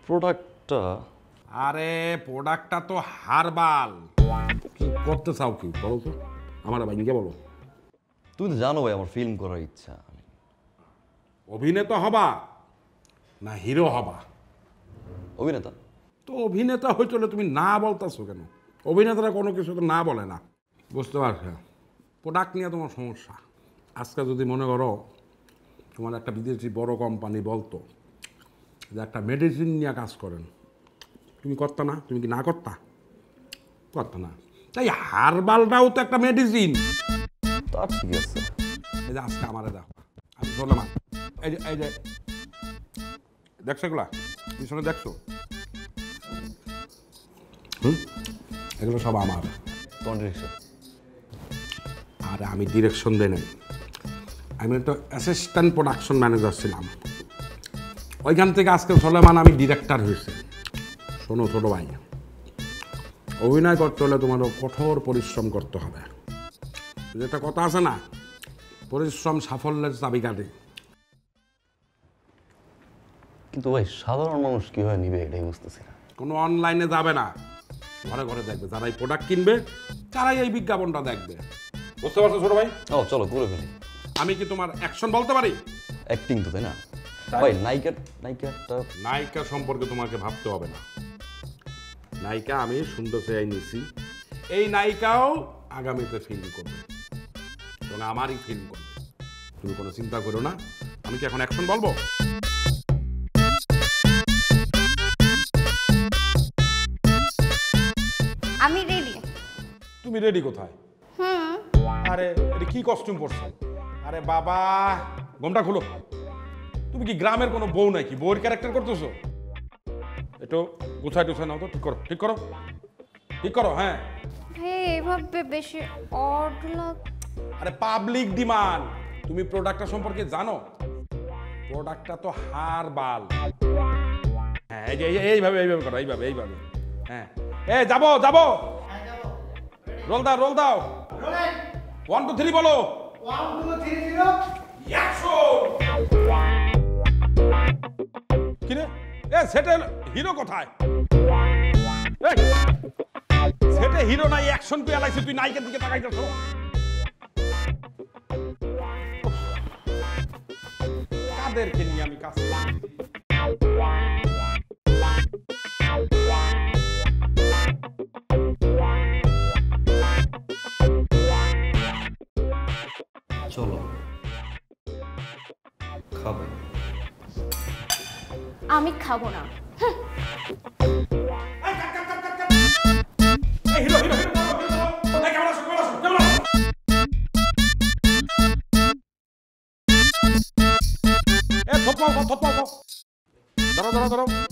প্রোডাক্টটা আরে প্রোডাক্টটা তো হারবাল। কি করতে চাও কি বলো তো, আমার ভাইকে বলো। তুমি তো জানো ভাই আমার ফিল্ম করার ইচ্ছা। অভিনেতা হবা না হিরো হবা? অভিনেতা। তো অভিনেতা হইতে হলে তুমি না বলতেছো কেন? অভিনেতারা কোনো কিছু তো না বলে না। বুঝতে পারছো? প্রোডাক্ট নিয়ে তোমার সমস্যা। আজকে যদি মনে করো তোমার একটা বিদেশি বড় কোম্পানি বলতো যে একটা মেডিসিন নিয়ে কাজ করেন, তুমি করতা না? তুমি কি না করতা? করতা না। তাই হারবালটাও তো একটা মেডিসিন। তা ঠিক আছে। এই যে আজকে আমারে দেখো, আমি বললাম এই যে দেখছো এগুলা, পিছনে দেখছো? এগুলো সব আমার। কোন ডিরেকশন? আর আমি ডিরেকশন দেই নাই, আমি একটা অ্যাসিস্ট্যান্ট প্রোডাকশন ম্যানেজার ছিলাম। ওইখান থেকে আজকে সলেমান আমি ডিরেক্টর হয়েছে। শোনো ছোটো ভাই, অভিনয় করতে হলে তোমারও কঠোর পরিশ্রম করতে হবে। যেটা কথা আছে না, পরিশ্রম সাফল্যের চাবিকাঠি। কিন্তু ভাই সাধারণ মানুষ কিভাবে নিবে এটাই বুঝতেছি না। কোনো অনলাইনে যাবে না, ঘরে ঘরে দেখবে। যারা এই প্রোডাক্ট কিনবে তারাই এই বিজ্ঞাপনটা দেখবে। বুঝতে পারছো ছোটো ভাই? ও চলো করে ফেলি। আমি কি তোমার অ্যাকশন বলতে পারি? অ্যাক্টিং তো তাই না ভাই? নায়িকাটা নায়িকা সম্পর্কে তোমাকে ভাবতে হবে না। নায়িকা আমি সুন্দর চেয়ে নিছি। এই নায়িকাও আগামীতে ফিল্ম করবে এবং আমারই ফিল্ম করবে। তুমি কোনো চিন্তা করো না। আমি কি এখন অ্যাকশন বলবো? আমি রেডি। তুমি রেডি কোথায়? আরে এটা কি কস্টিউম পরছো? আরে বাবা, ঘোমটা খুলো। তুমি কি গ্রামের কোনো বউ নাকি? বউয়ের ক্যারেক্টার করতেছো? একটু গুছাই টুছাই নাও তো। ঠিক করো, ঠিক করো, ঠিক করো। হ্যাঁ, এভাবে বেশি অড লাগ। আরে পাবলিক ডিমান্ড। তুমি প্রোডাক্টটা সম্পর্কে জানো? প্রোডাক্টটা তো হারবাল। হ্যাঁ, এই যে এইভাবে এইভাবে করো, এইভাবে এইভাবে। হ্যাঁ, যাবো যাবো। রোল দাও, রোল দাও। 1 2 3 বলো। 1 2 3 0 অ্যাকশন। কি রে? সেটা হিরো কোথায়? সেটা হিরো নাই, অ্যাকশন তুই আলাইছিস, তুই নায়িকার দিকে তাকাইতেছ। কাদেরকে নিয়ে আমি কাজ করি? চলো খাবে। আমি খাবো না। হিরো হিরো হিরো কেমন আছো? কেমন আছো? কেমন আছো?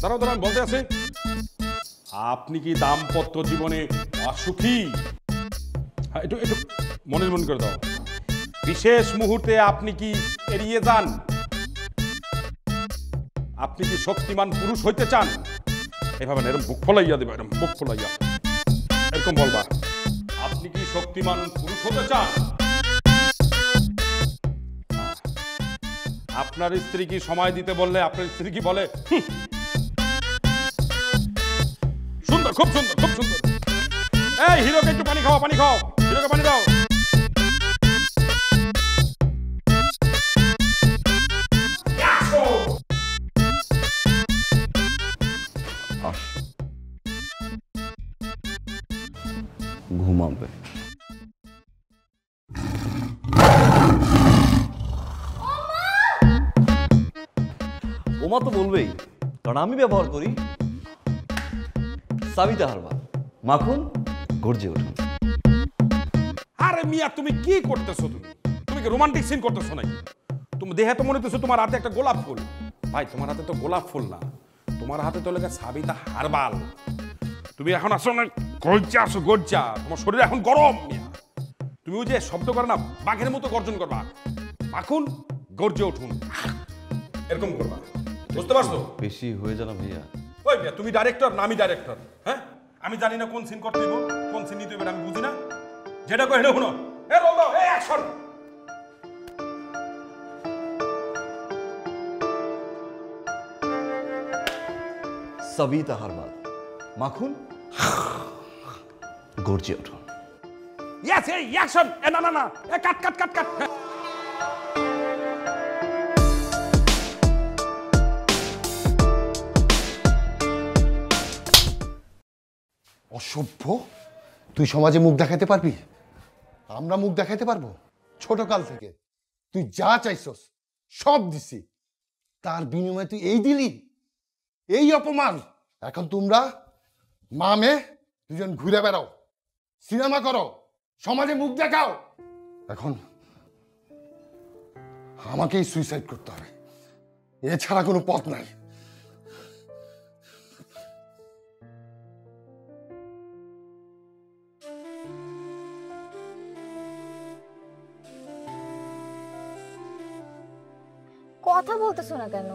দাঁড়াও, আমি বলতে আছি। আপনি কি দাম্পত্য জীবনে অসুখী? হ্যাঁ, একটু একটু মনের মন করে দাও। বিশেষ মুহূর্তে আপনি কি এড়িয়ে যান? আপনি কি শক্তিমান পুরুষ হইতে চান? এভাবে না, এরকম বুক ফলাইয়া দেবে, এরকম বুক ফলাইয়া এরকম বলবা। আপনি কি শক্তিমান পুরুষ হতে চান? আপনার স্ত্রী কি সময় দিতে বললে আপনার স্ত্রী কি বলে? সুন্দর, খুব সুন্দর, খুব সুন্দর। এই হিরোকে একটু পানি খাও, পানি খাও। হিরোকে পানি দাও। ঘুমাবে। ওমা তো বলবেই, কারণ আমি ব্যবহার করি সাবিতা হারবাল মাখন গর্জে উঠুন। আরে মিয়া, তুমি কি করতেছো? তুমি কি রোমান্টিক সিন করতেছো নাকি? তুমি দেহে তো মনে হচ্ছে তোমার হাতে একটা গোলাপ ফুল। ভাই, তোমার হাতে তো গোলাপ ফুল না, তোমার হাতে তো লেগে সাবিতা হারবাল। তুমি এখন আসো না গর্জা, আসো গর্জা। তোমার শরীর এখন গরম মিয়া। তুমি ওই যে শব্দ করে না, বাঘের মতো গর্জন করবা। মাখন গর্জে উঠুন, এরকম করবা। বুঝতে পারছো? বেশি হয়ে যাবে ভাইয়া। ওই মিয়া, তুমি ডাইরেক্টর না আমি ডাইরেক্টর? হ্যাঁ, আমি জানি না কোন সিন করতে হইব, কোন সিন নিতে হইবে, আমি বুঝি না। যেটা কই এটা শুনো। রোল দাও, অ্যাকশন। সবিতা হারমাল মাখুন গর্জে ওঠো। ইয়েস এই অ্যাকশন না না না কাট কাট কাট কাট। অসভ্য, তুই সমাজে মুখ দেখাতে পারবি? আমরা মুখ দেখাতে পারবো? ছোট কাল থেকে তুই যা চাইছস সব দিছি, তার বিনিময়ে তুই এই দিলি, এই অপমান। এখন তোমরা মা মেয়ে দুজন ঘুরে বেড়াও, সিনেমা করো, সমাজে মুখ দেখাও। এখন আমাকেই সুইসাইড করতে হবে, এছাড়া কোনো পথ নাই। কথা বলতেছো না কেন?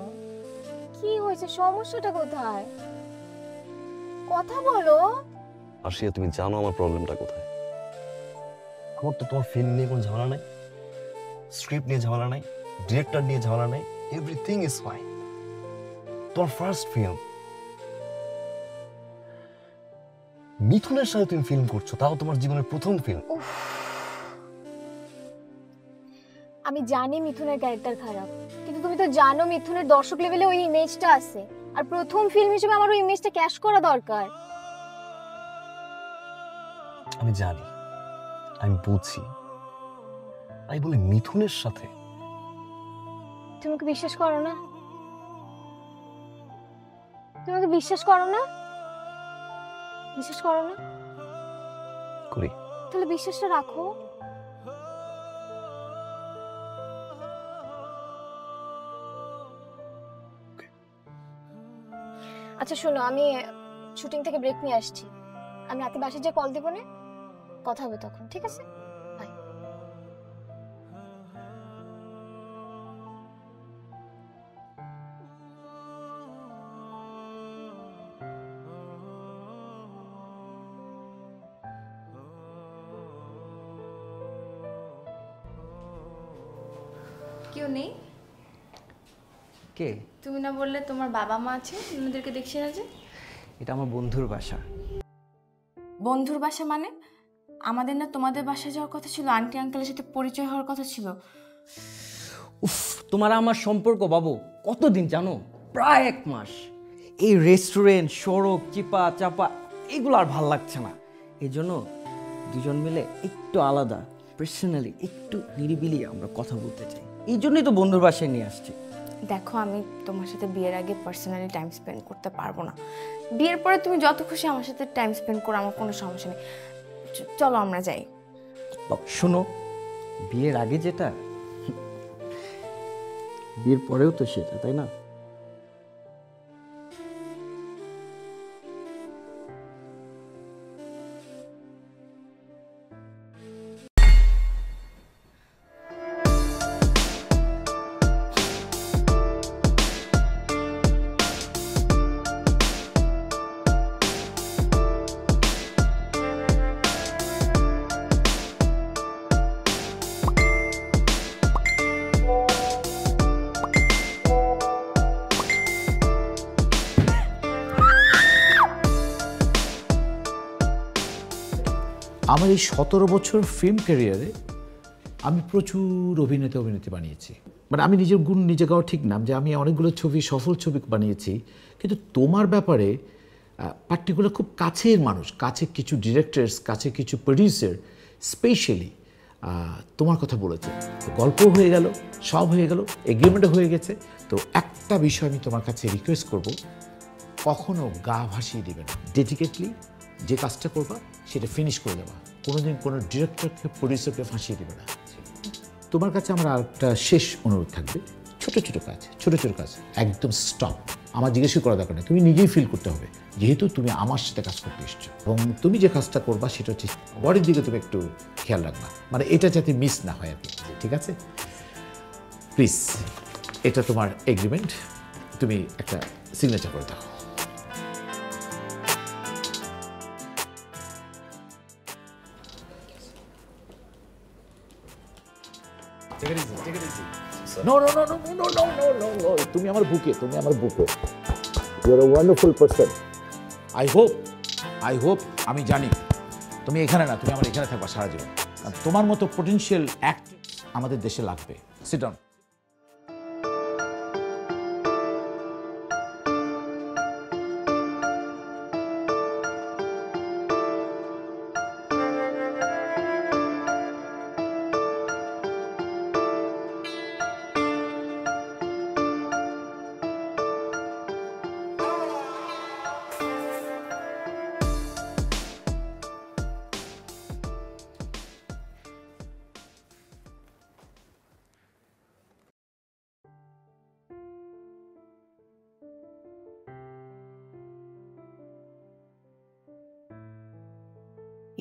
কি হয়েছে? সমস্যাটা কোথায়? কথা বলো। আরশিয়া, তুমি জানো আমার প্রবলেমটা কোথায়? আমার তো তোমার ফিল্ম নিয়ে কোনো ঝামেলা নাই, স্ক্রিপ্ট নিয়ে ঝামেলা নাই, ডিরেক্টর নিয়ে ঝামেলা নাই, এভরিথিং ইজ ফাইন। তোমার ফার্স্ট ফিল্ম, মিথুনের সাথে তুমি ফিল্ম করছো, তাও তোমার জীবনের প্রথম ফিল্ম। আমি জানি মিথুনের ক্যারেক্টার খারাপ, কিন্তু তুমি তো জানো মিথুনের দর্শক লেভেলে ওই ইমেজটা আছে, আর প্রথম ফিল্ম হিসেবে আমার ওই ইমেজটা ক্যাশ করা দরকার। আমি জানি, আমি বুঝছি, তাই বলে মিথুনের সাথে? তুমি কি বিশ্বাস করো না? তুমি কি বিশ্বাস করো না? বিশ্বাস করো না? করি। তাহলে বিশ্বাসটা রাখো। আচ্ছা শোনো, আমি শুটিং থেকে ব্রেক নিয়ে আসছি, আমি রাতে বাসায় যেয়ে কল দিব না, কথা হবে তখন, ঠিক আছে? বাই। কেউ নেই? কে? তুমি না বললে তোমার বাবা মা আছে, ওদেরকে দেখছি না যে? এটা আমার বন্ধুর বাসা। বন্ধুর বাসা মানে? আমাদের না তোমাদের বাসায় যাওয়ার কথা ছিল, আন্টি আঙ্কেলের সাথে পরিচয় হওয়ার কথা ছিল। উফ, তোমার আমার সম্পর্ক বাবু কতদিন জানো? প্রায় 1 মাস। এই রেস্টুরেন্ট, সড়ক, চিপা চাপা এগুলো আর ভাল লাগছে না। এই জন্য দুজন মিলে একটু আলাদা, পার্সোনালি একটু নিরিবিলি আমরা কথা বলতে চাই। এই জন্যই তো বন্ধুর বাসায় নিয়ে আসছি। দেখো, আমি তোমার সাথে বিয়ের আগে পার্সোনালি টাইম স্পেন্ড করতে পারবো না। বিয়ের পরে তুমি যত খুশি আমার সাথে টাইম স্পেন্ড করো, আমার কোনো সমস্যা নেই। চলো আমরা যাই। শোনো, বিয়ের আগে যেটা, বিয়ের পরেও তো সেটা, তাই না? আমার এই 17 বছর ফিল্ম ক্যারিয়ারে আমি প্রচুর অভিনেতা বানিয়েছি। মানে আমি নিজের গুণ নিজে গাওয়া ঠিক না, যে আমি অনেকগুলো ছবি, সফল ছবি বানিয়েছি, কিন্তু তোমার ব্যাপারে পার্টিকুলার খুব কাছের মানুষ, কাছে কিছু ডিরেক্টরস, কাছে কিছু প্রডিউসার স্পেশালি তোমার কথা বলেছে। গল্প হয়ে গেল, সব হয়ে গেল, এগ্রিমেন্টও হয়ে গেছে। তো একটা বিষয় আমি তোমার কাছে রিকোয়েস্ট করব, কখনো গা ভাসিয়ে দেবে না। ডেডিকেটলি যে কাজটা করবা সেটা ফিনিশ করে দেওয়া, কোনোদিন কোনো ডিরেক্টরকে, প্রডিউসারকে ফাঁসিয়ে দেবে না। তোমার কাছে আমার আরেকটা শেষ অনুরোধ থাকবে, ছোট ছোট কাজ একদম স্টপ। আমার জিজ্ঞেস করা দরকার নেই, তুমি নিজেই ফিল করতে হবে, যেহেতু তুমি আমার সাথে কাজ করতে এসছো। এবং তুমি যে কাজটা করবা সেটা হচ্ছে বডির দিকে তুমি একটু খেয়াল রাখবা, মানে এটা যাতে মিস না হয় আর কি, ঠিক আছে? প্লিজ, এটা তোমার এগ্রিমেন্ট, তুমি একটা সিগনেচার করে দাও। নো, তুমি আমার বুকে, you are a wonderful person. I hope আমি জানি তুমি এখানে না, তুমি আমার এখানে থাকবা সারা জীবন। আর তোমার মতো পটেনশিয়াল অ্যাক্টর আমাদের দেশে লাগবে। Sit down.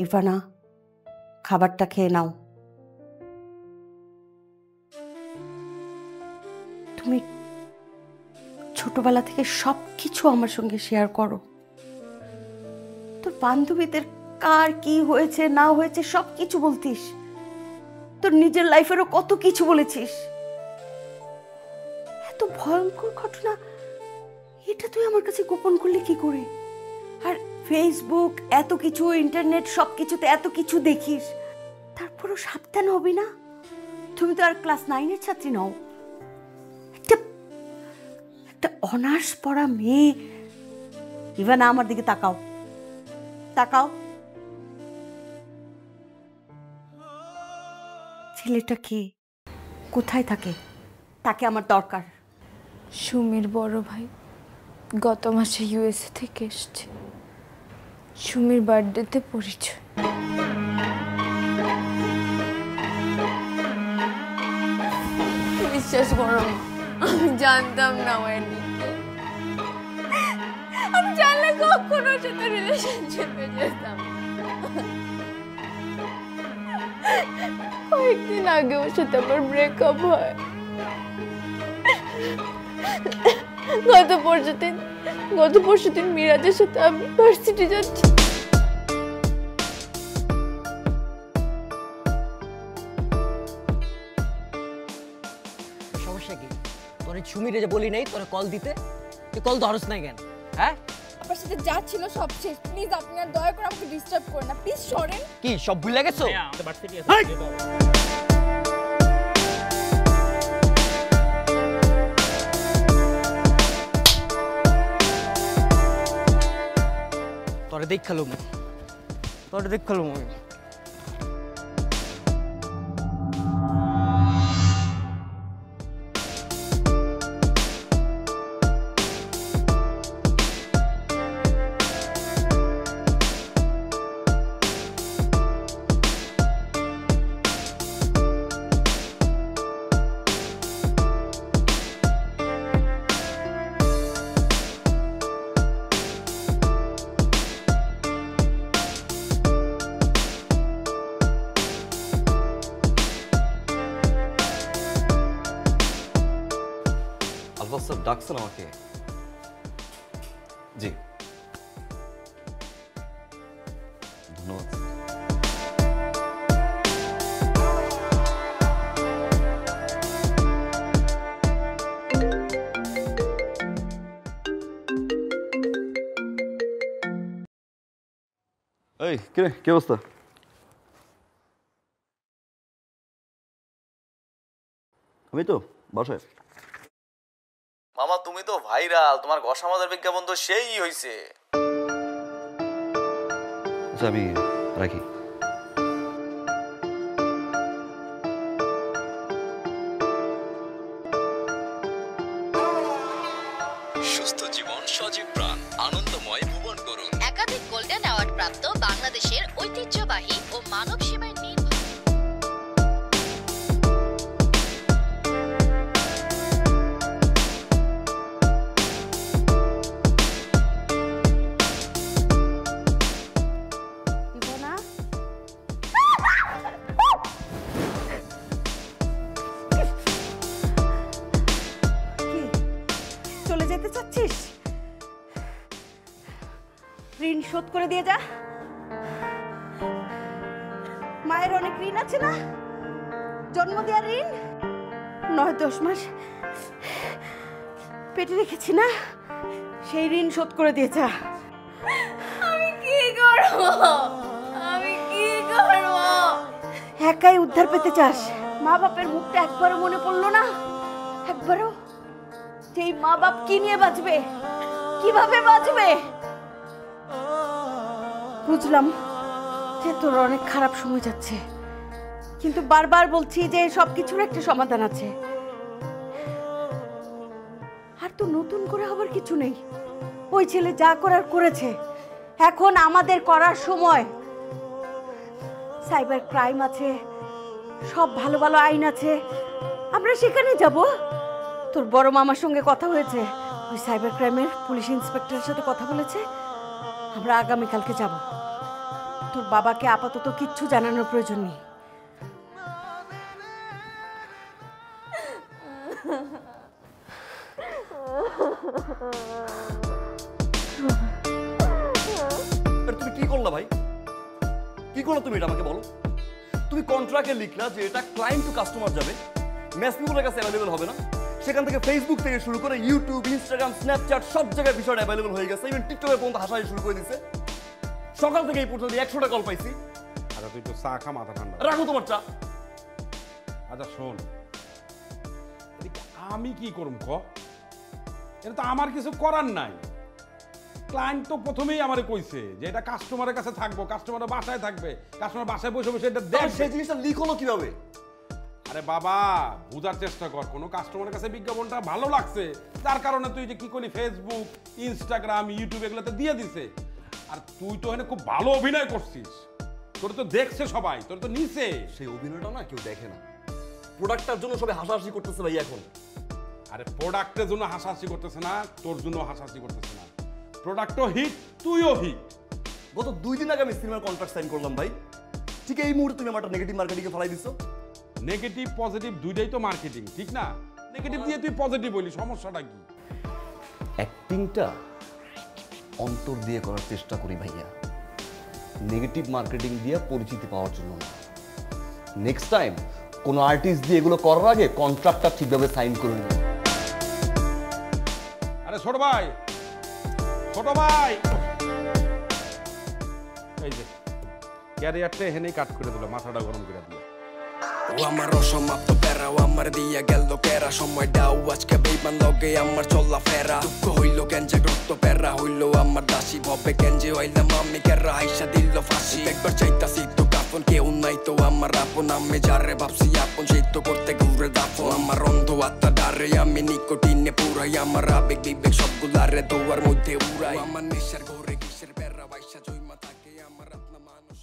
ইভানা, খাবারটা খেয়ে নাও। তুমি ছোটবেলা থেকে সব কিছু আমার সঙ্গে শেয়ার করো। তোর বান্ধবীদের কার কি হয়েছে না হয়েছে সব কিছু বলতিস। তোর নিজের লাইফেরও কত কিছু বলেছিস। এত ভয়ঙ্কর ঘটনা এটা তুই আমার কাছে গোপন করলি কি করে? আর ফেসবুক, এত কিছু, ইন্টারনেট, সব কিছুতে এত কিছু দেখিস, তারপরও সাবধান হবি না? তুমি তো আর ক্লাস 9-এর ছাত্রী নও। একটা অনার্স পড়া মেয়ে। ইভানা, আমার দিকে তাকাও, তাকাও। ছেলেটা কে? কোথায় থাকে? তাকে আমার দরকার। সুমির বড় ভাই গত মাসে ইউএসএ থেকে এসছে। সুমির বার্থডেতে পরিচয়। বিশ্বাস করো, আমি জানতাম না ও এদিকে। আমি জানলে কখনো সাথে রিলেশনশিপে যেতাম। কয়েকদিন আগে ওর সাথে আমার ব্রেকআপ হয়। গত পরশু দিন মিরাজের সাথে আমি ভার্সিটি যাচ্ছি। সমস্যা কি? তোর সুমিরে যে বলি নাই তোরা কল দিতে, তুই কল ধরস নাই কেন? হ্যাঁ, আপনার সাথে যা ছিল সব শেষ। প্লিজ আপনি আর দয়া করে আমাকে ডিস্টার্ব করেন না। প্লিজ সরেন। কি সব ভুলে গেছো? তোরে দেখালুম আমি। আলফা স্যার ডাকছেন আমাকে? জি, ধন্যবাদ। এই কিরে, কি অবস্থা? আমি তো বাসায়। মামা তুমি তো ভাইরাল, তোমার ঘষা মাজার বিজ্ঞাপন তো সেই হইছে। আচ্ছা আমি রাখি। সুস্থ জীবন, সজীব প্রাণ, আনন্দময় ভুবন করুন। একাধিক গোল্ডেন অ্যাওয়ার্ড প্রাপ্ত বাংলাদেশের ঐতিহ্যবাহী ও মানব সেবায় নির্ভর। চলে যেতে চাচ্ছিস? ঋণ শোধ করে দিয়ে যা। মায়ের অনেক ঋণ আছে না, জন্ম দেওয়ার ঋণ। 9-10 মাস পেটে রেখেছি না, সেই ঋণ শোধ করে দিয়েছে। আমি কি করব? আমি কি করব? একাই উদ্ধার পেতে চাস? মা বাপের মুখটা একবারও মনে পড়লো না? একবারও? সেই মা বাপ কি নিয়ে বাঁচবে, কিভাবে বাঁচবে? বুঝলাম যে তোর অনেক খারাপ সময় যাচ্ছে, কিন্তু বারবার বলছি যে সব কিছুর একটা সমাধান আছে। আর তো নতুন করে হবার কিছু নেই। ওই ছেলে যা করার করেছে, এখন আমাদের করার সময়। সাইবার ক্রাইম আছে, সব ভালো ভালো আইন আছে, আমরা সেখানে যাব। তোর বড় মামার সঙ্গে কথা হয়েছে, ওই সাইবার ক্রাইমের পুলিশ ইন্সপেক্টরের সাথে কথা বলেছে। আমরা আগামীকালকে যাব। তোর বাবাকে আপাতত কিচ্ছু জানানোর প্রয়োজন নেই। তুমি কি করলা ভাই? কি করলো তুমি এটা আমাকে বলো। তুমি কন্ট্রাক্টে লিখলা যে এটা ক্লায়েন্ট টু কাস্টমার যাবে, মেসেজগুলোর কাছে অ্যাভেলেবল হবে না। সেখান থেকে ফেসবুক থেকে শুরু করে ইউটিউব, ইনস্টাগ্রাম, স্ন্যাপচ্যাট সব জায়গায় বিষয়টা অ্যাভেলেবল হয়ে গেছে। ইভেন টিকটকে পর্যন্ত হাসাহাসি শুরু করে দিচ্ছে। সকাল থেকে এই পর্যন্ত 100টা কল পাইছি। আচ্ছা তুই তো চা খা, মাথা ঠান্ডা রাখো তোমার চা। আচ্ছা শোন, আমি কি করুম ক? এটা তো আমার কিছু করার নাই। ক্লায়েন্ট তো প্রথমেই আমারে কইছে যে এটা কাস্টমারের কাছে থাকবো, কাস্টমারের বাসায় থাকবে, কাস্টমার বাসায় বসে বসে এটা দেখ। সেই জিনিসটা লিক হলো কিভাবে? আরে বাবা বুঝার চেষ্টা কর। কোনো কাস্টমারের কাছে বিজ্ঞাপনটা ভালো লাগছে, যার কারণে তুই যে কি করলি ফেসবুক, ইনস্টাগ্রাম, ইউটিউব এগুলোতে দিয়ে দিছে। আর তুই তো এখানে খুব ভালো অভিনয় করছিস, তোর তো দেখছে সবাই, তোর তো নিছে। সেই অভিনয়টা না কেউ দেখে না। প্রোডাক্টটার জন্য সবাই হাসাহাসি করতেছে ভাই এখন। আরে প্রোডাক্টের জন্য হাসাহাসি করতেছে না, তোর জন্য হাসাহাসি করতেছে না। প্রোডাক্টও হিট, তুইও হিট। গত 2 দিন আগে আমি সিনেমার কন্ট্রাক্ট সাইন করলাম ভাই। ঠিক এই মুহূর্তে তুমি আমারটা নেগেটিভ মার্কেটিংয়ে ফেলাই দিছো। নেগেটিভ পজিটিভ দুইটাই তো মার্কেটিং, ঠিক না? নেগেটিভ দিয়ে তুই পজিটিভ বলি, সমস্যাটা কি? অ্যাক্টিংটা অন্তর দিয়ে করার চেষ্টা করি ভাইয়া, নেগেটিভ মার্কেটিং দিয়ে পরিচিতি পাওয়ার জন্য না। নেক্সট টাইম কোনো আর্টিস্ট দিয়ে এগুলো করার আগে কন্ট্রাক্টটা ঠিকভাবে সাইন করে নিন। আরে ছোট ভাই, ছোট ভাই, এই যে ক্যারিয়ারটা হেনেই কাট করে দিল, মাথাটা গরম করে দিল। ও আমার অসমাপ্ত প্যারা, ও আমার দিয়া গেল কেরা, সময়টাও আজকে বেইমান লগে আমার চলা ফেরা। দুঃখ হইল কেঞ্জে রক্ত প্যারা হইল আমার দাসী, ভবে কেঞ্জে হইলাম আমি কেরা, হাইসা দিল ফাঁসি। একবার চাইতাছি তো কাপন, কেউ নাই তো আমার আপন, আমি যারে ভাবছি আপন সেই তো করতে ঘুরে দাফন। আমার অন্ধ আত্মা ডারে আমি নিকোটিনে পুরাই, আমার আবেগ বিবেক সবগুলারে দোয়ার মধ্যে উড়াই। আমার নেশার ঘরে কিসের প্যারা, বাইসা জয়মা থাকে আমার আপনা মানুষ।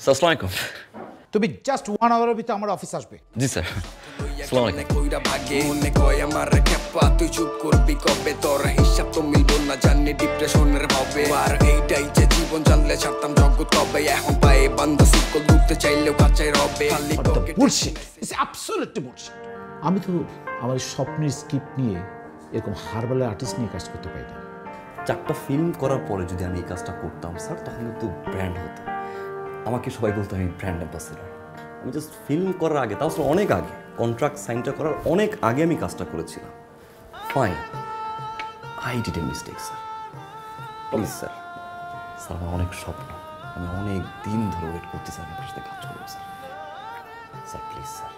আসসালামু আলাইকুম। তুমি জাস্ট 1 আওয়ারের ভিতরে আমার অফিস আসবে। জি স্যার। আসসালামু আলাইকুম। কইরা ভাগে মনে কয় আমার খেপা, তুই চুপ করবি কবে? তোর হিসাব তো মিলবো না, জানি ডিপ্রেশনের ভাবে। আর এইটাই যে জীবন, জানলে ছাড়তাম জগৎ কবে। এখন পায়ে বান্দা সিকল ঢুকতে চাইলেও কাঁচাই রবে। খালি বুলশিট, ইটস অ্যাবসলিউটলি বুলশিট। আমি তো আমার স্বপ্নের স্ক্রিপ্ট নিয়ে এরকম হারবালের আর্টিস্ট নিয়ে কাজ করতে পারি না। 4টা ফিল্ম করার পরে যদি আমি এই কাজটা করতাম স্যার, তখন কিন্তু ব্র্যান্ড হতো। আমাকে সবাই বলতো আমি ব্র্যান্ড অ্যাম্বাসেডর। আমি জাস্ট ফিল্ম করার আগে, তাও অনেক আগে, কন্ট্রাক্ট সাইনটা করার অনেক আগে আমি কাজটা করেছিলাম। Fine, I did a mistake sir. Please sir, sir আমার অনেক স্বপ্ন, আমি অনেক দিন ধরে ওয়েট করতেছি আপনার সাথে কাজ করবো স্যার। Sir please sir.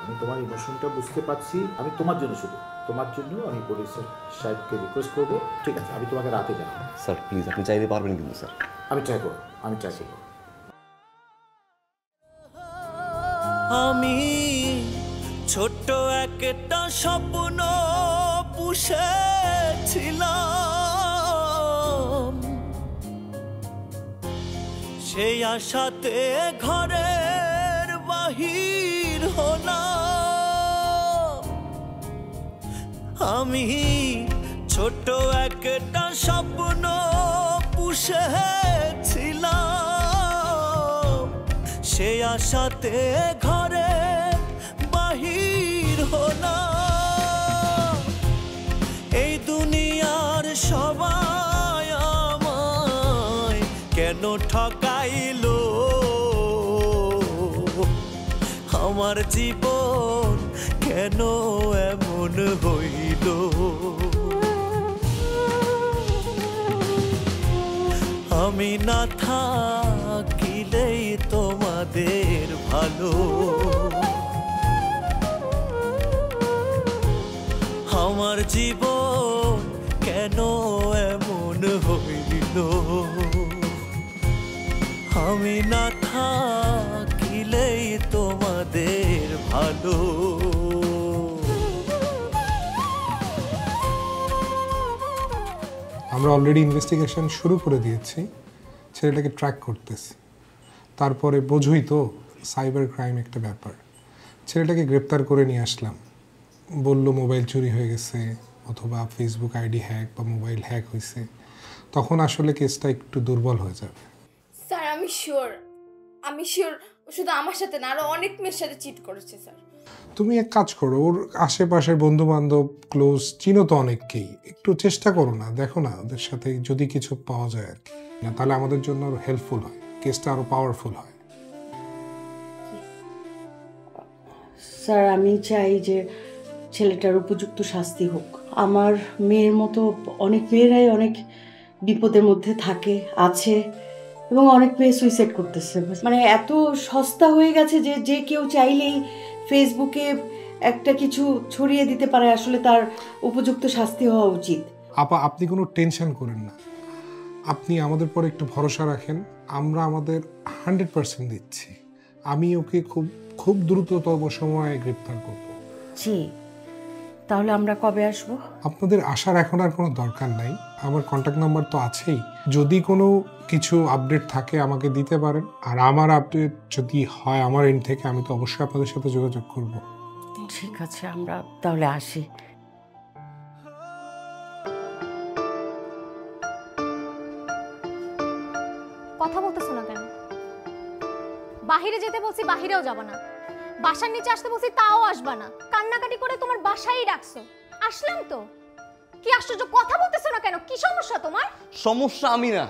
আমি তোমার ইমোশনটা বুঝতে পারছি। আমি তোমার জন্য, শুধু তোমার জন্য আমি প্রডিউসার সাহেবকে রিকোয়েস্ট করবো, ঠিক আছে আমি তোমাকে রাতে জানাবো। স্যার প্লিজ, আপনি চাইতে পারবেন কিন্তু স্যার। আমি ট্রাই করবো, আমি ট্রাই করবো। আমি ছোট্ট একটা স্বপ্ন পুষেছিলাম, সেই আশাতে ঘরের বাহির হলাম। আমি ছোট্ট একটা স্বপ্ন পুষেছিলাম, সেই আশাতে ঘরে বাহির হলাম। এই দুনিয়া ঠকাইলো আমার জীবন কেন এমন হইল আমি না থাকিলেই তোমাদের ভালো আমার জীবন কেন এমন হইল আমি না থাকিলেই তোমাদের ভালো আমরা অলরেডি ইনভেস্টিগেশন শুরু করে দিয়েছি ছেলেটাকে ট্র্যাক করতেছি তারপরে বোঝই তো সাইবার ক্রাইম একটা ব্যাপার ছেলেটাকে গ্রেপ্তার করে নিয়ে আসলাম বলল মোবাইল চুরি হয়ে গেছে অথবা ফেসবুক আইডি হ্যাক বা মোবাইল হ্যাক হয়েছে তখন আসলে কেসটা একটু দুর্বল হয়ে যাবে স্যার আমি শিওর শুধু আমার সাথে না আরো অনেক মেয়ের সাথে চিট করেছে স্যার তুমি এক কাজ করো ওর আশেপাশের বন্ধু বান্ধব ক্লোজ চিনো তো অনেককেই একটু চেষ্টা করো না দেখো না ওদের সাথে যদি কিছু পাওয়া যায় আর কি না তাহলে আমাদের জন্য আরো হেল্পফুল হয় কেসটা আরো পাওয়ারফুল হয় স্যার আমি চাই যে ছেলেটার উপযুক্ত শাস্তি হোক আমার মেয়ের মতো অনেক মেয়েরাই অনেক বিপদের মধ্যে থাকে আছে এবং অনেক মেয়ে সুইসাইড করতেছে মানে এত সস্তা হয়ে গেছে যে যে কেউ চাইলেই ফেসবুকে একটা কিছু ছড়িয়ে দিতে পারে আসলে তার উপযুক্ত শাস্তি হওয়া উচিত আপা আপনি কোনো টেনশন করেন না আপনি আমাদের পরে একটু ভরসা রাখেন আমরা আমাদের 100% দিচ্ছি আমি ওকে খুব খুব দ্রুততম সময়ে গ্রেপ্তার করব জি তাহলে আমরা কবে আসব আপনাদের আসার এখন আর কোনো দরকার নাই আমার কন্ট্যাক্ট নাম্বার তো আছেই যদি কোনো কিছু আপডেট থাকে আমাকে দিতে পারেন আর আমার আপডেট যদি হয় আমার এন্ড থেকে আমি তো অবশ্যই আপনাদের সাথে যোগাযোগ করব ঠিক আছে আমরা তাহলে আসি কথা বলতেছো না কেন বাহিরে যেতে বলছি বাহিরেও যাব না বাসার নিচে আসতে বলছি তাও আসবা না কান্নাকাটি করে তোমার বাসায় রাখছো আসলাম তো কি আশ্চর্য কথা বলতেছো না কেন কি সমস্যা তোমার সমস্যা আমি না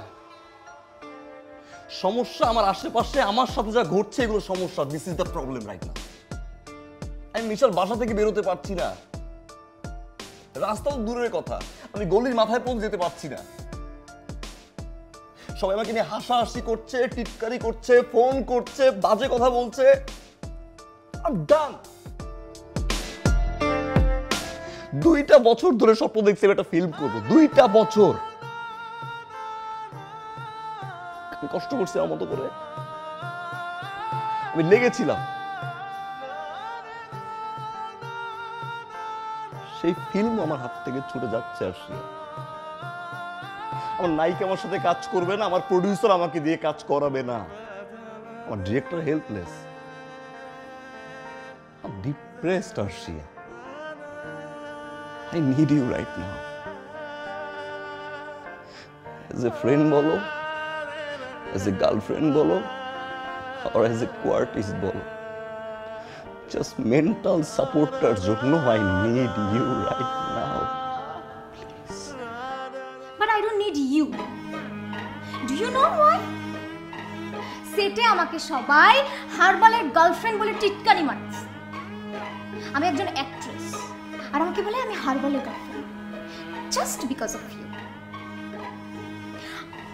সমস্যা আমার আশেপাশে আমার সাথে যা ঘটছে এগুলো সমস্যা this is the problem right now আমি মিশাল বাসা থেকে বেরোতে পারছি না রাস্তা তো দূরের কথা আমি গলির মাথায় পৌঁছে যেতে পারছি না সবাই আমাকে নিয়ে হাসাহাসি করছে টিটকারি করছে ফোন করছে বাজে কথা বলছে I'm done 2টা বছর ধরে স্বপ্ন দেখছি একটা ফিল্ম করব 2টা বছর আমি কষ্ট করছি আমার মতো করে আমি লেগেছিলাম সেই ফিল্ম আমার হাত থেকে ছুটে যাচ্ছে আসলে আমার নায়িকা আমার সাথে কাজ করবে না আমার প্রোডিউসার আমাকে দিয়ে কাজ করাবে না আমার director helpless I'm depressed, Arshia. I need you right now. As a friend bolo, as a girlfriend bolo, or as a co-artist bolo. Just mental support tar jonno I need you right now. Please. But I don't need you. Do you know why? সেটে আমাকে সবাই হারবালের girlfriend বলে টিটকারি মারছে আমি একজন actress আর আমাকে বলে আমি হারবালের girlfriend just because of you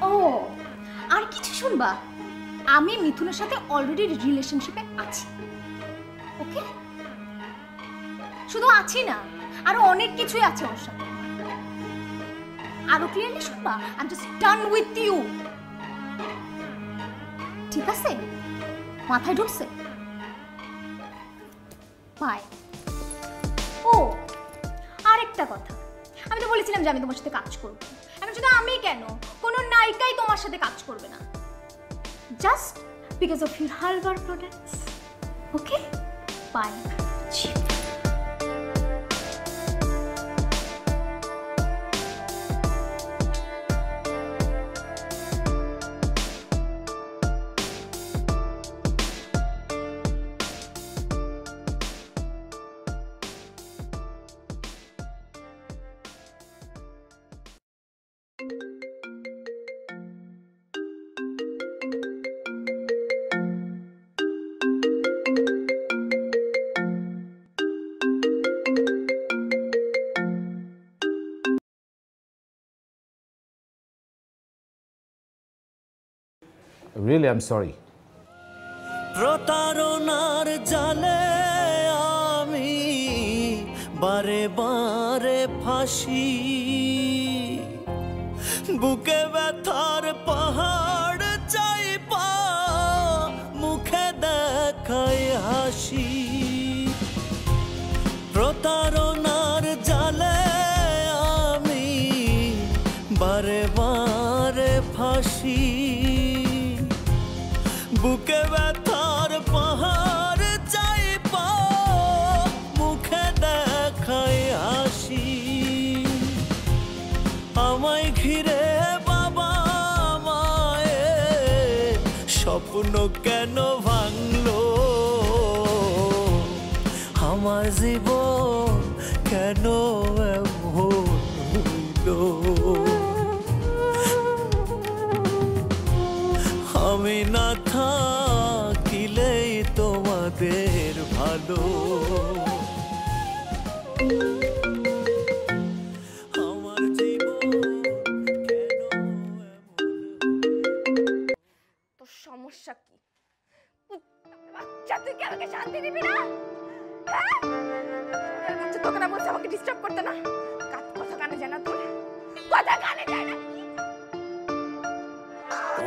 ও আর কিছু শুনবা আমি মিথুনের সাথে অলরেডি রিলেশনশিপে আছি ওকে শুধু আছি না আরো অনেক কিছুই আছে ওর সাথে আরো ক্লিয়ারলি শুনবা I am just done with you ঠিক আছে মাথায় ঢুকছে বাই ও আরেকটা কথা আমি তো বলেছিলাম যে আমি তোমার সাথে কাজ করব এখন শুধু আমি কেন কোনো নায়িকাই তোমার সাথে কাজ করবে না just because of your herbal products okay bye really I am sorry. প্রতারণার জালে আমি বারে বারে ফাঁসি, বুকে ব্যথার পাহাড় চাইপা মুখে দেখায় হাসি। প্রতারণার জালে আমি বারে বারে ফাঁসি, বুকে ব্যথার পাহাড় চাইপা মুখে দেখায় হাসি। আমায় ঘিরে বাবা মায়ে স্বপ্ন কেন ভাঙলো, আমার জীবন কেন এমন হইল। আমি না থাকিলেই তোমাদের ভালো, আমার জীবন তোর সমস্যা কি? বাচ্চা, তুই কি আমাকে শান্তি দিবি না? হ্যাঁ? বাচ্চা তোকে না বলছে আমাকে ডিস্টার্ব করতে না? কথা কানে যায় না তোর? কথা কানে যায় না?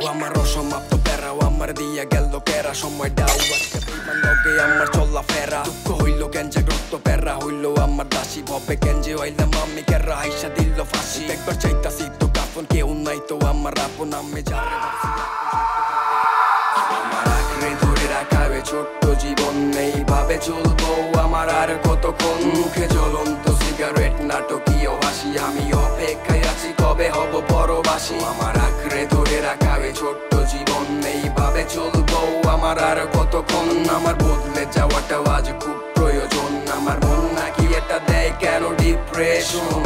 ও আমার অসমাপ্ত প্যারা, ও আমার দিয়া গেল কেরা, সময় ডাউ আজকে বিমান লগে আমার চলা ফেরা। দুঃখ হইল গ্যাঞ্জাগ্রস্ত প্যারা, হইল আমার দাসী ভবে গেঞ্জে হইলাম আমি কেরা, হাইসা দিল ফাঁসি। একবার চাইতাছি তো কাফন, কেউ নাই তো আমার আপন, আমি যারে আমার আঁকড়ে ধরে রাখাবে ছোট্ট জীবন, এইভাবে চলবো আমার আর কতক্ষণ। মুখে জ্বলন্ত সিগারেট, নাটকীয় হাসি, আমি অপেক্ষায় আছি কবে হব পরবাসী। আমার আঁকড়ে ধরে রাখাবে ছোট্ট জীবন, এইভাবে চলবো আমার আর কতক্ষণ। আমার বদলে যাওয়াটাও আজ খুব প্রয়োজন, আমার মন নাকি এটা দেয় কেন ডিপ্রেশন।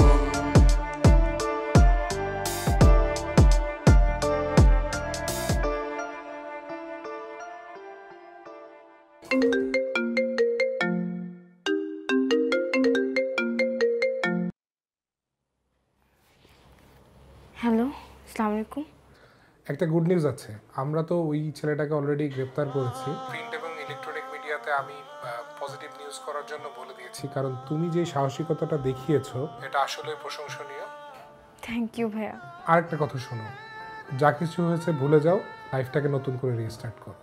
হ্যালো, আসসালামু আলাইকুম। একটা গুড নিউজ আছে, আমরা তো ওই ছেলেটাকে অলরেডি গ্রেপ্তার করেছি। প্রিন্ট এবং ইলেকট্রনিক মিডিয়াতে আমি পজিটিভ নিউজ করার জন্য বলে দিয়েছি, কারণ তুমি যে সাহসিকতাটা দেখিয়েছো এটা আসলে প্রশংসনীয়। থ্যাংক ইউ ভাইয়া। আর একটা কথা শোনো, যা কিছু হয়েছে ভুলে যাও, লাইফটাকে নতুন করে রিস্টার্ট করো।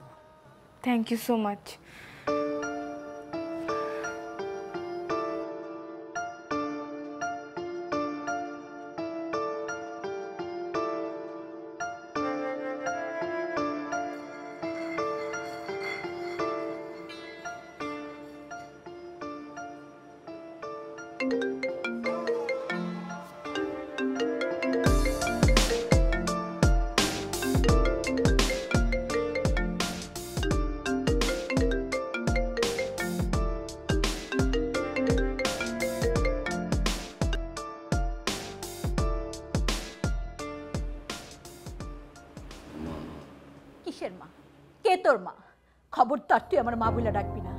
Thank you so much. কিসের মা? কে তোর মা? খবরদার তুই আমার মা বলে ডাকবি না।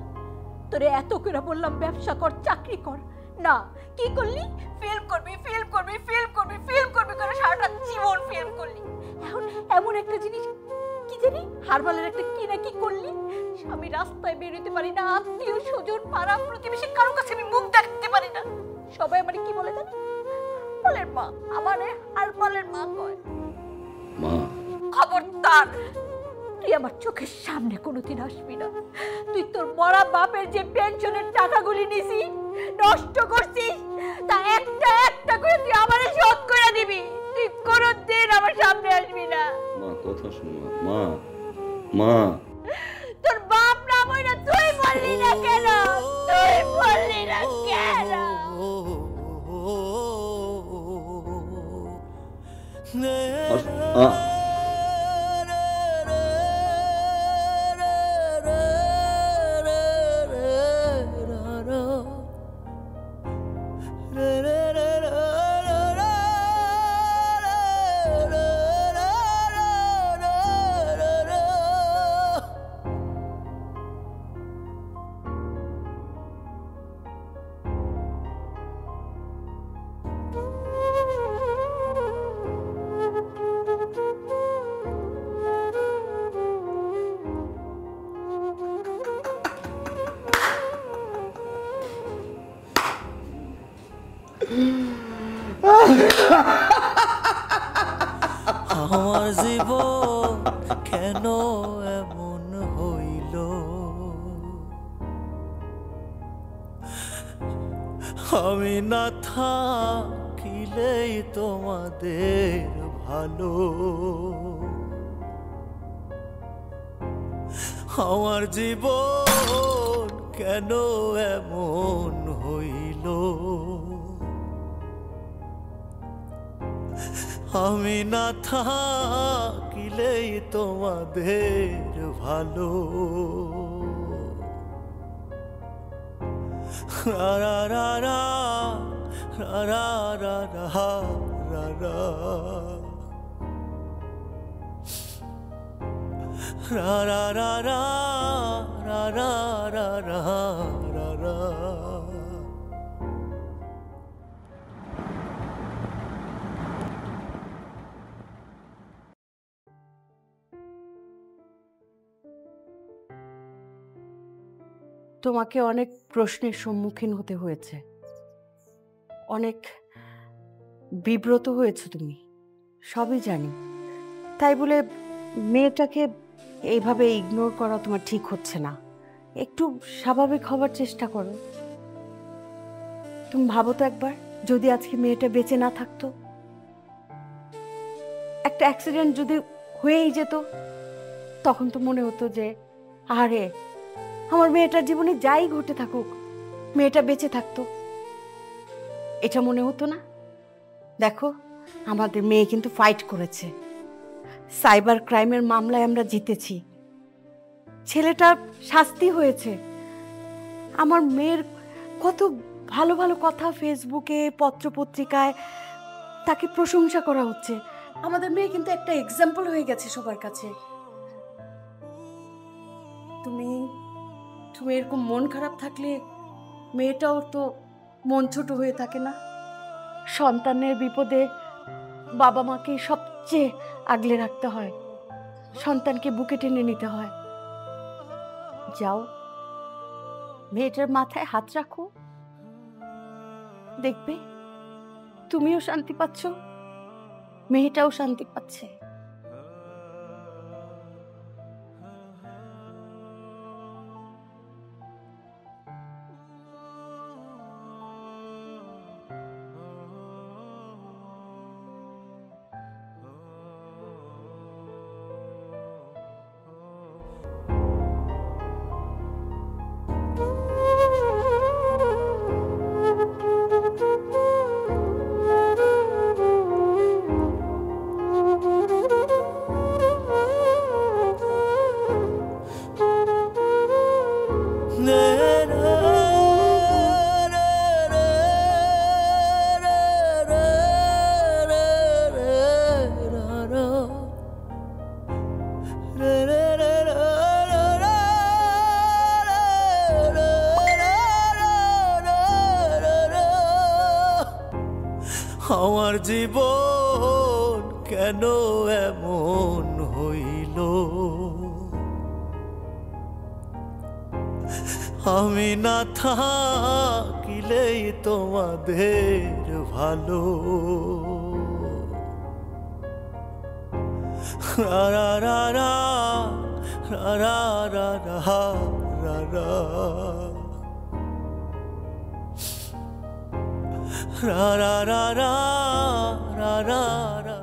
তোরে এত করে বললাম ব্যবসা কর, চাকরি কর, না কি করলি? ফিল্ম করবি, ফিল্ম করবি, ফিল্ম করবি, ফিল্ম করবি করে সারাটা জীবন ফিল্ম করলি। এখন এমন একটা জিনিস কি জানি হারবালের একটা কি না কি করলি, আমি রাস্তায় বের হইতে পারি না, আত্মীয় স্বজন পাড়া প্রতিবেশী কারো কাছে আমি মুখ দেখাতে পারি না। সবাই আমার কি বলে জানি? বলের মা, আমারে হারবালের মা কয়। মা খবরদার তুই আমার চোখের সামনে কোনোদিন আসবি না। তুই তোর মরা বাপের যে পেনশনের টাকাগুলি নিছি, নষ্ট করছিস, তা একটা একটা করে তুই আমারে শোধ করে দিবি। তুই কোনোদিন আমার সামনে আসবি না। মা কথা শোনো মা, মা তোর বাপ না বইনা তুই বললি না কেন? তুই বললি না কেন? আমার জীবন কেন এমন হইল আমি না থাকিলেই তোমাদের ভালো আমার জীবন কেন এমন হইল আমি না থাকিলেই তোমাদের ভালো রা রা রা রা রা রা রা রা রা রা রা রা রা রা রা রা রা রা তোমাকে অনেক প্রশ্নের সম্মুখীন হতে হয়েছে, অনেক বিব্রত হয়েছে তুমি, সবই জানি। তাই বলে মেয়েটাকে এইভাবে ইগনোর করা তোমার ঠিক হচ্ছে না। একটু স্বাভাবিক হবার চেষ্টা করো। তুমি ভাবো তো একবার, যদি আজকে মেয়েটা বেঁচে না থাকতো, একটা অ্যাক্সিডেন্ট যদি হয়েই যেত, তখন তো মনে হতো যে আরে আমার মেয়েটার জীবনে যাই ঘটে থাকুক, মেয়েটা বেঁচে থাকতো, এটা মনে হতো না? দেখো, আমাদের মেয়ে কিন্তু ফাইট করেছে, সাইবার ক্রাইমের মামলায় আমরা জিতেছি, ছেলেটার শাস্তি হয়েছে। আমার মেয়ের কত ভালো ভালো কথা ফেসবুকে, পত্রপত্রিকায় তাকে প্রশংসা করা হচ্ছে। আমাদের মেয়ে কিন্তু একটা এক্সাম্পল হয়ে গেছে সবার কাছে। তুমি তুমি এরকম মন খারাপ থাকলে মেয়েটাও তো মন ছোট হয়ে থাকে না? সন্তানের বিপদে বাবা মাকে সবচেয়ে আগলে রাখতে হয়, সন্তানকে বুকে টেনে নিতে হয়। যাও, মেয়েটার মাথায় হাত রাখো, দেখবে তুমিও শান্তি পাচ্ছ, মেয়েটাও শান্তি পাচ্ছে। আমার জীবন কেন এমন হইল আমি না থাকিলেই তোমাদের ভালো রা রা রা রা রা রা রা রা রা ra ra ra ra ra ra ra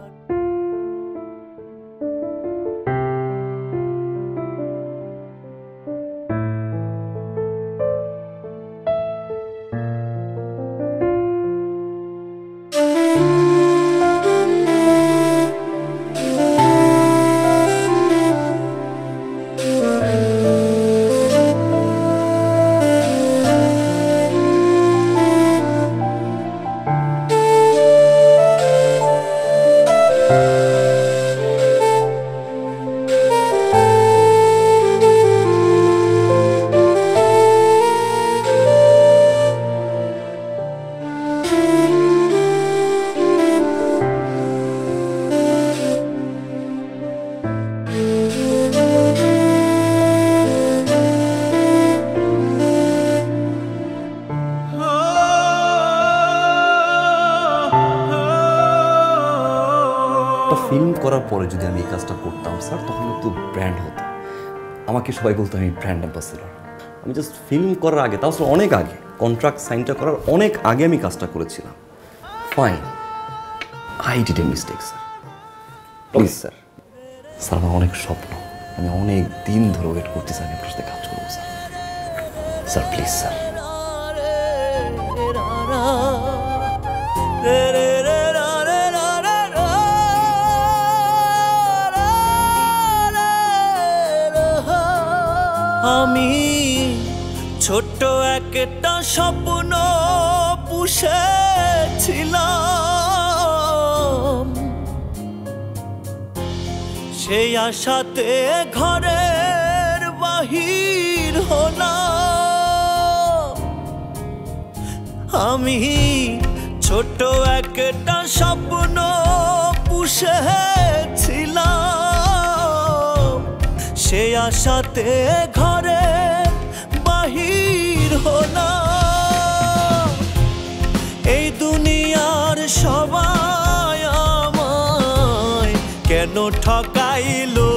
করার পরে যদি আমি এই কাজটা করতাম স্যার, তখন কিন্তু ব্র্যান্ড হতো, আমাকে সবাই বলতো আমি ব্র্যান্ড অ্যাম্বাসেডর। আমি জাস্ট ফিল্ম করার আগে, তাও স্যার অনেক আগে, কন্ট্রাক্ট সাইনটা করার অনেক আগে আমি কাজটা করেছিলাম। Fine, I did a mistake sir, please sir. Sir আমার অনেক স্বপ্ন, আমি অনেক দিন ধরে ওয়েট করতেছি আমি আপনার সাথে কাজ করবো স্যার। Sir please sir. আমি ছোট্ট একটা স্বপ্ন পুষেছিলাম, সেই আশাতে ঘরের বাহির হলাম। আমি ছোট্ট একটা স্বপ্ন পুষেছিলাম, সেই আশাতে ঘরে বাহির হলাম। এই দুনিয়ার সবাই আমায় কেন ঠকাইলো,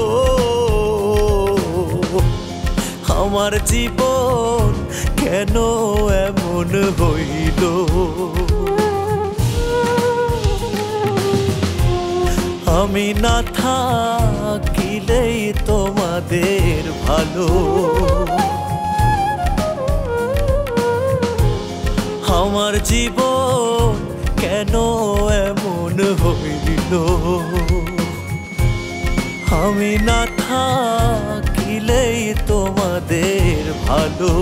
আমার জীবন কেন এমন হইল। আমি না থাকিলেই তোমাদের ভালো, আমার জীবন কেন এমন হইল। আমি না থাকিলেই তোমাদের ভালো।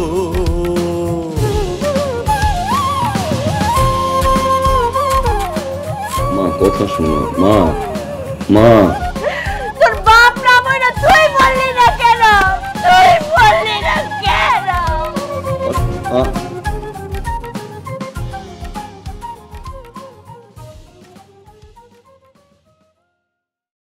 মা কথা শোনো, মা মা।